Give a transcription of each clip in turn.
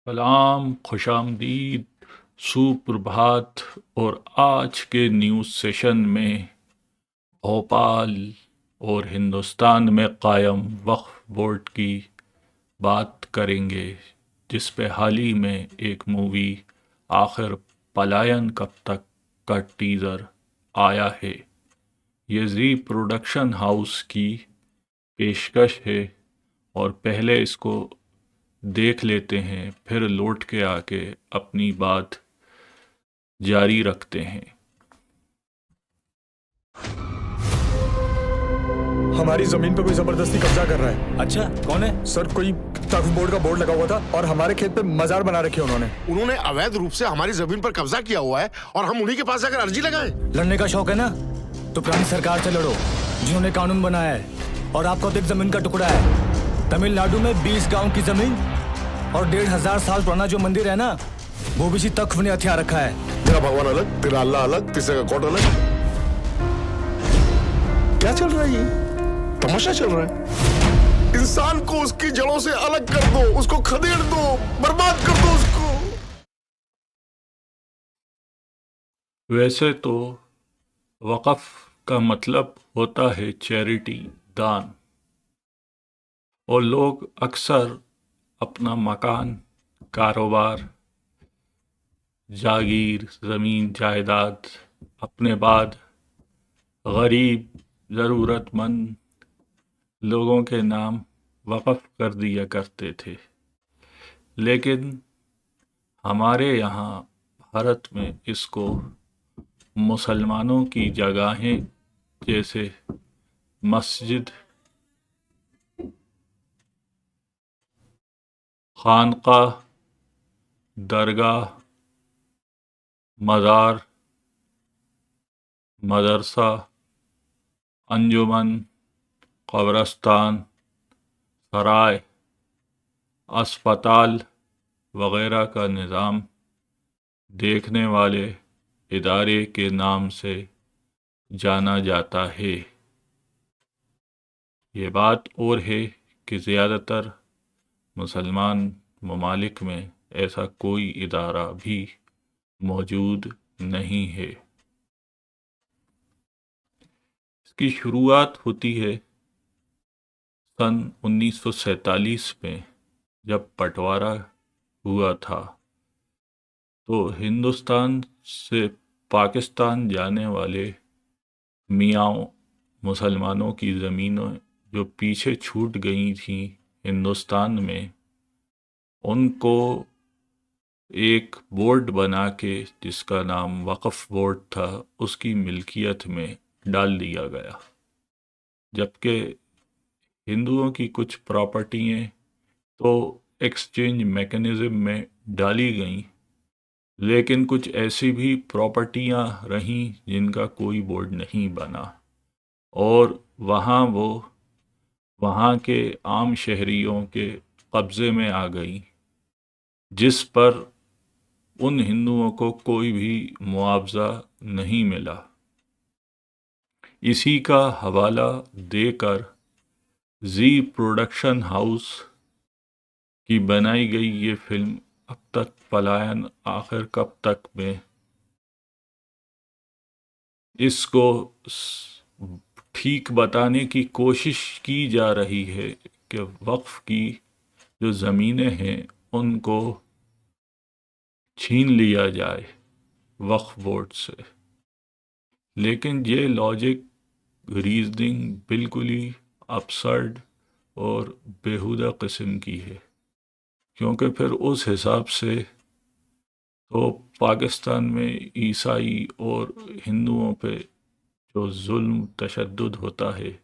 सलाम, खुश आमदीद, सुप्रभात। और आज के न्यूज़ सेशन में भोपाल और हिंदुस्तान में कायम वक्फ बोर्ड की बात करेंगे, जिस पे हाल ही में एक मूवी आखिर पलायन कब तक का टीज़र आया है। ये जी प्रोडक्शन हाउस की पेशकश है और पहले इसको देख लेते हैं, फिर लौट के आके अपनी बात जारी रखते हैं। हमारी जमीन पे कोई जबरदस्ती कब्जा कर रहा है। अच्छा, कौन है? सर, कोई वक्फ बोर्ड का बोर्ड लगा हुआ था और हमारे खेत पे मजार बना रखे उन्होंने। उन्होंने अवैध रूप से हमारी जमीन पर कब्जा किया हुआ है और हम उन्हीं के पास जाकर अर्जी लगाएं। लड़ने का शौक है ना, तो पुरानी सरकार से लड़ो जिन्होंने कानून बनाया है। और आपका तो एक जमीन का टुकड़ा है। तमिलनाडु में 20 गांव की जमीन और 1500 साल पुराना जो मंदिर है ना, वो भी इसी तख्फ ने हथियार रखा है। तेरा भगवान अलग, तेरा अल्लाह अलग, तीसरे का कोर्ट अलग। क्या चल रहा है? ये तमाशा चल रहा है। इंसान को उसकी जड़ों से अलग कर दो, उसको खदेड़ दो, बर्बाद कर दो उसको। वैसे तो वक़्फ़ का मतलब होता है चैरिटी, दान। और लोग अक्सर अपना मकान, कारोबार, जागीर, ज़मीन जायदाद अपने बाद गरीब, ज़रूरतमंद लोगों के नाम वक़्फ़ कर दिया करते थे। लेकिन हमारे यहाँ भारत में इसको मुसलमानों की जगहें जैसे मस्जिद, खानकाह, दरगाह, मज़ार, मदरसा, अंजुमन, कब्रस्तान, सराय, अस्पताल वगैरह का निज़ाम देखने वाले इदारे के नाम से जाना जाता है। ये बात और है कि ज़्यादातर मुसलमान ममालिक में ऐसा कोई इदारा भी मौजूद नहीं है। इसकी शुरुआत होती है सन 1947 में, जब बंटवारा हुआ था। तो हिंदुस्तान से पाकिस्तान जाने वाले मियाँ मुसलमानों की ज़मीनें जो पीछे छूट गई थी हिंदुस्तान में, उनको एक बोर्ड बना के, जिसका नाम वक्फ बोर्ड था, उसकी मिल्कियत में डाल दिया गया। जबकि हिंदुओं की कुछ प्रॉपर्टियाँ तो एक्सचेंज मैकेनिज़्म में डाली गईं, लेकिन कुछ ऐसी भी प्रॉपर्टियां रहीं जिनका कोई बोर्ड नहीं बना, और वहाँ के आम शहरियों के कब्ज़े में आ गई, जिस पर उन हिंदुओं को कोई भी मुआवजा नहीं मिला। इसी का हवाला देकर जी प्रोडक्शन हाउस की बनाई गई ये फिल्म अब तक पलायन आखिर कब तक में इसको ठीक बताने की कोशिश की जा रही है कि वक्फ की जो ज़मीनें हैं उनको छीन लिया जाए वक्फ बोर्ड से। लेकिन ये लॉजिक, रीजनिंग बिल्कुल ही अपसर्ड और बेहुदा किस्म की है, क्योंकि फिर उस हिसाब से तो पाकिस्तान में ईसाई और हिंदुओं पे जो जुल्म तशद्दुद होता है,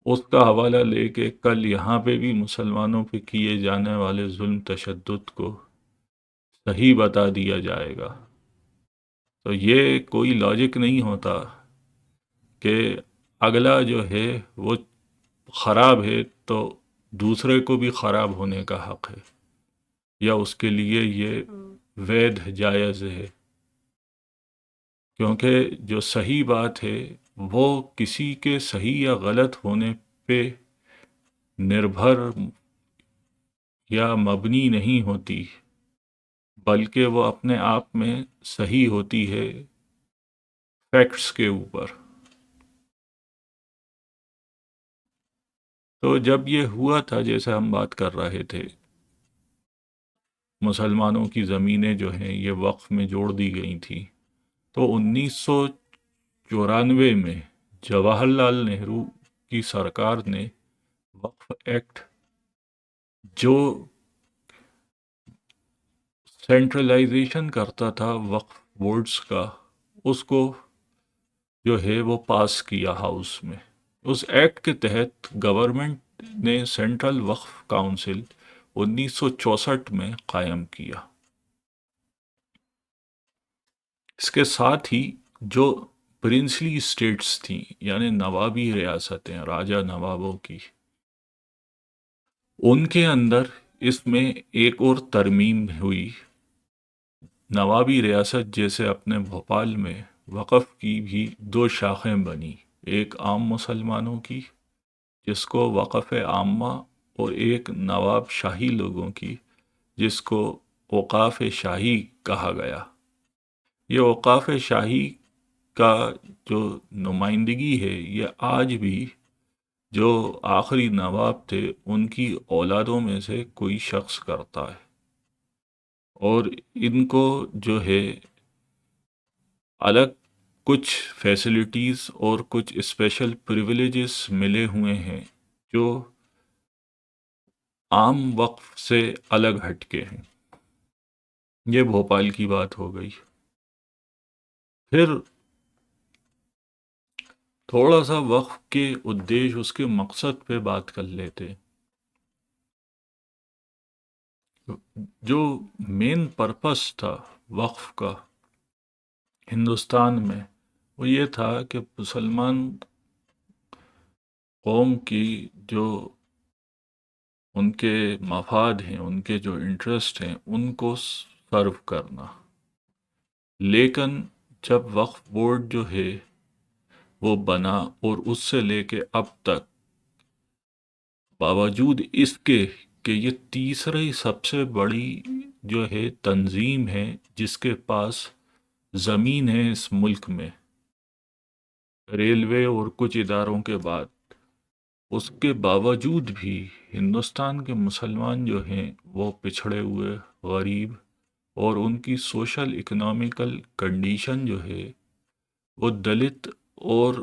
उसका हवाला लेके कल यहाँ पे भी मुसलमानों पे किए जाने वाले जुल्म तशद्दुद को सही बता दिया जाएगा। तो ये कोई लॉजिक नहीं होता कि अगला जो है वो ख़राब है तो दूसरे को भी ख़राब होने का हक़ है, या उसके लिए ये वैध जायज़ है। क्योंकि जो सही बात है वो किसी के सही या गलत होने पे निर्भर یا مبنی نہیں ہوتی، بلکہ وہ اپنے آپ میں صحیح ہوتی ہے فیکٹس کے اوپر۔ تو جب یہ ہوا تھا، جیسے ہم بات کر رہے تھے، مسلمانوں کی زمینیں جو ہیں یہ وقف میں جوڑ دی گئی تھیں، تو 1994 میں جواہر لال نہرو کی سرکار نے وقف ایکٹ، جو سینٹرلائزیشن کرتا تھا وقف بورڈز کا، اس کو جو ہے وہ پاس کیا ہاؤس میں۔ اس ایکٹ کے تحت گورنمنٹ نے سینٹرل وقف کونسل 1964 میں قائم کیا۔ اس کے ساتھ ہی جو پرنسلی اسٹیٹس تھیں، یعنی نوابی ریاستیں، راجہ نوابوں کی، ان کے اندر اس میں ایک اور ترمیم ہوئی۔ نوابی ریاست جیسے اپنے بھوپال میں وقف کی بھی دو شاخیں بنی، ایک عام مسلمانوں کی جس کو وقف عامہ، اور ایک نواب شاہی لوگوں کی جس کو اوقاف شاہی کہا گیا۔ یہ اوقاف شاہی کا جو نمائندگی ہے یہ آج بھی جو آخری نواب تھے ان کی اولادوں میں سے کوئی شخص کرتا ہے، اور ان کو جو ہے الگ کچھ فیسلٹیز اور کچھ اسپیشل پریویلیجز ملے ہوئے ہیں جو عام وقف سے الگ ہٹ کے ہیں۔ یہ بھوپال کی بات ہو گئی۔ پھر تھوڑا سا وقف کے ادیش، اس کے مقصد پہ بات کر لیتے۔ جو مین پرپس تھا وقف کا ہندوستان میں، وہ یہ تھا کہ مسلمان قوم کی جو ان کے مفاد ہیں، ان کے جو انٹرسٹ ہیں، ان کو سرو کرنا۔ لیکن جب وقف بورڈ جو ہے وہ بنا، اور اس سے لے کے اب تک، باوجود اس کے کہ یہ تیسری سب سے بڑی جو ہے تنظیم ہے جس کے پاس زمین ہے اس ملک میں، ریلوے اور کچھ اداروں کے بعد، اس کے باوجود بھی ہندوستان کے مسلمان جو ہیں وہ پچھڑے ہوئے، غریب، اور ان کی سوشل اکنامیکل کنڈیشن جو ہے وہ دلت اور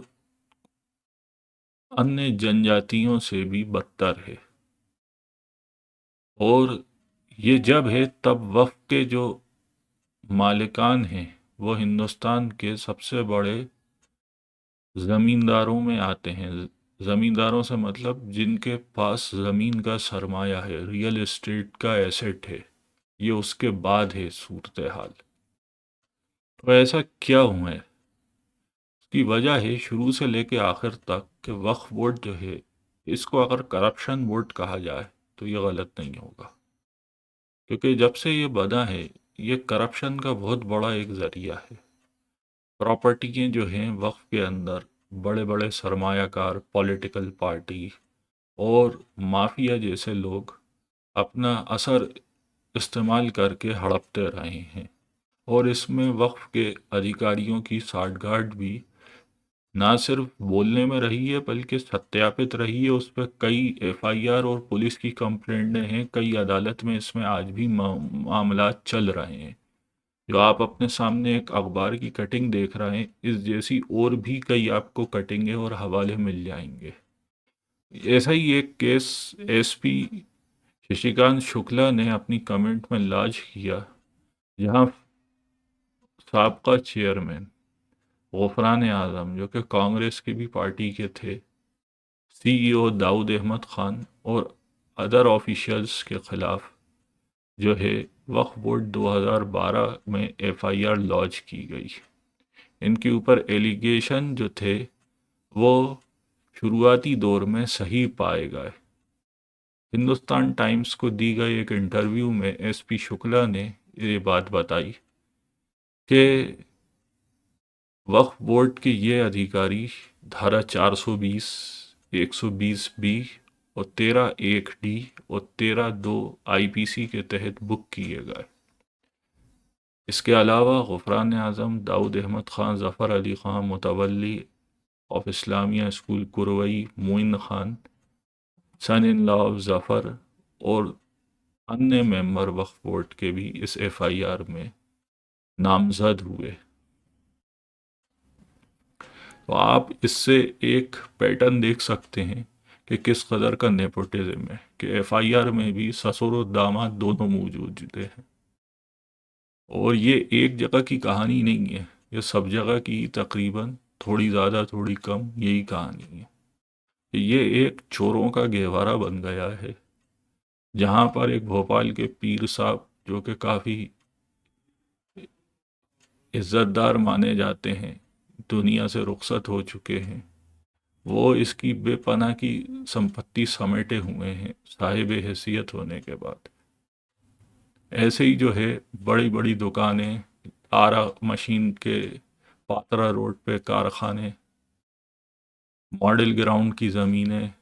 انیہ جنجاتیوں سے بھی بدتر ہے۔ اور یہ جب ہے تب وقف کے جو مالکان ہیں وہ ہندوستان کے سب سے بڑے زمینداروں میں آتے ہیں۔ زمینداروں سے مطلب جن کے پاس زمین کا سرمایہ ہے، ریئل اسٹیٹ کا ایسٹ ہے۔ یہ اس کے بعد ہے صورتحال۔ تو ایسا کیا ہوا ہے؟ اس کی وجہ ہے شروع سے لے کے آخر تک کہ وقف بورڈ جو ہے، اس کو اگر کرپشن بورڈ کہا جائے تو یہ غلط نہیں ہوگا، کیونکہ جب سے یہ بنا ہے یہ کرپشن کا بہت بڑا ایک ذریعہ ہے۔ پراپرٹییں جو ہیں وقف کے اندر، بڑے بڑے سرمایہ کار، پولیٹیکل پارٹی اور مافیا جیسے لوگ اپنا اثر استعمال کر کے ہڑپتے رہے ہیں، اور اس میں وقف کے ادھیکاریوں کی ساٹھ گاٹھ بھی نہ صرف بولنے میں رہی ہے بلکہ ستیاپت رہی ہے۔ اس پہ کئی ایف آئی آر اور پولیس کی کمپلینٹیں ہیں، کئی عدالت میں اس میں آج بھی معاملات چل رہے ہیں۔ جو آپ اپنے سامنے ایک اخبار کی کٹنگ دیکھ رہے ہیں، اس جیسی اور بھی کئی آپ کو کٹنگیں اور حوالے مل جائیں گے۔ ایسا ہی ایک کیس ایس پی ششیکانت شکلا نے اپنی کمنٹ میں لاج کیا، جہاں سابقہ چیئرمین غفران اعظم، جو کہ کانگریس کی بھی پارٹی کے تھے، سی ای او داؤد احمد خان اور ادر آفیشلز کے خلاف جو ہے وقف بورڈ 2012 میں ایف آئی آر لانچ کی گئی۔ ان کے اوپر ایلیگیشن جو تھے وہ شروعاتی دور میں صحیح پائے گئے۔ ہندوستان ٹائمز کو دی گئی ایک انٹرویو میں ایس پی شکلا نے یہ بات بتائی کہ وقف بورڈ کے یہ ادھیکاری دھارا 420، 120 بی और 13(1)(d) और 13(2) IPC के तहत बुक किए गए। इसके अलावा गुफरान आज़म दाऊद अहमद ख़ान, ज़फ़र अली ख़ान मुतवल्ली of Islamia school Kurwai, Moin Khan son in law of Zafar और अन्य मेंबर वक्फ बोर्ड के भी इस FIR में नामजद हुए। तो आप इससे एक पैटर्न देख सकते हैं कि किस कदर का नेपोटिज्म है कि FIR में भी ससुर और दामाद दोनों मौजूद हैं। और ये एक जगह की कहानी नहीं है, ये सब जगह की तकरीबन थोड़ी ज़्यादा थोड़ी कम यही कहानी है। ये एक चोरों का गहवारा बन गया है, जहाँ पर एक भोपाल के पीर साहब जो कि काफ़ी इज़्ज़तदार माने जाते हैं, दुनिया से रुखसत हो चुके हैं, वो इसकी बेपनाह की संपत्ति समेटे हुए हैं साहिब हैसियत होने के बाद। ऐसे ही जो है बड़ी बड़ी दुकानें, आरा मशीन के पात्रा रोड पे कारखाने, मॉडल ग्राउंड की ज़मीनें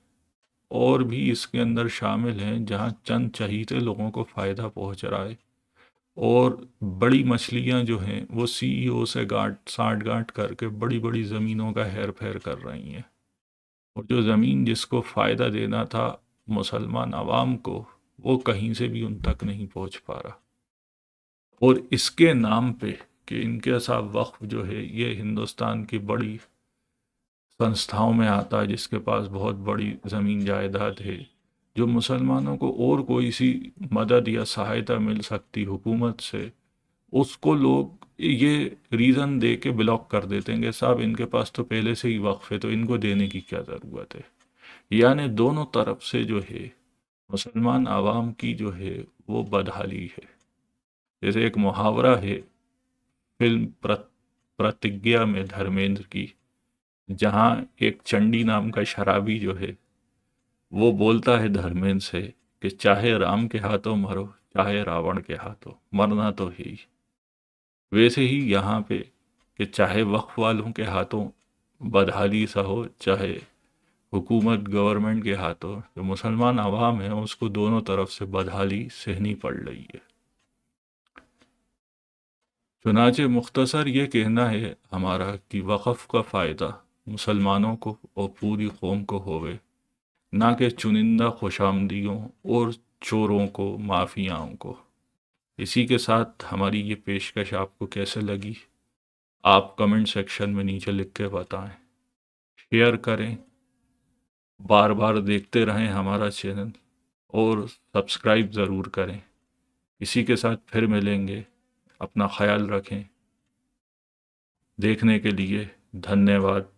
और भी इसके अंदर शामिल हैं, जहां चंद चहीते लोगों को फ़ायदा पहुंच रहा है। और बड़ी मछलियां जो हैं वो CEO से साठ गांठ करके बड़ी बड़ी ज़मीनों का हेर फेर कर रही हैं, और जो ज़मीन जिसको फ़ायदा देना था मुसलमान आवाम को, वो कहीं से भी उन तक नहीं पहुंच पा रहा। और इसके नाम पे कि इनके साथ वक्फ जो है ये हिंदुस्तान की बड़ी संस्थाओं में आता है, जिसके पास बहुत बड़ी ज़मीन जायदाद है, जो मुसलमानों को और कोई सी मदद या सहायता मिल सकती हुकूमत से, उसको लोग ये रीज़न दे के ब्लॉक कर देते हैं कि साहब इनके पास तो पहले से ही वक्फ है, तो इनको देने की क्या ज़रूरत है। यानी दोनों तरफ से जो है मुसलमान आवाम की जो है वो बदहाली है। जैसे एक मुहावरा है फिल्म प्रतिज्ञा में धर्मेंद्र की, जहाँ एक चंडी नाम का शराबी जो है वो बोलता है धर्मेंद्र से कि चाहे राम के हाथों मरो चाहे रावण के हाथों, मरना तो है ही। वैसे ही यहाँ पे कि चाहे वक्फ वालों के हाथों बदहाली सा हो, चाहे हुकूमत गवर्नमेंट के हाथों, जो मुसलमान आवाम है उसको दोनों तरफ से बदहाली सहनी पड़ रही है। चुनाचे मुख्तसर ये कहना है हमारा कि वक़्फ़ का फ़ायदा मुसलमानों को और पूरी कौम को होवे, ना कि चुनिंदा खुशामदियों और चोरों को, माफियाओं को। इसी के साथ हमारी ये पेशकश आपको कैसे लगी, आप कमेंट सेक्शन में नीचे लिख के बताएं। शेयर करें, बार बार देखते रहें हमारा चैनल और सब्सक्राइब ज़रूर करें। इसी के साथ फिर मिलेंगे, अपना ख्याल रखें। देखने के लिए धन्यवाद।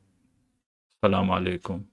सलाम अलैकुम।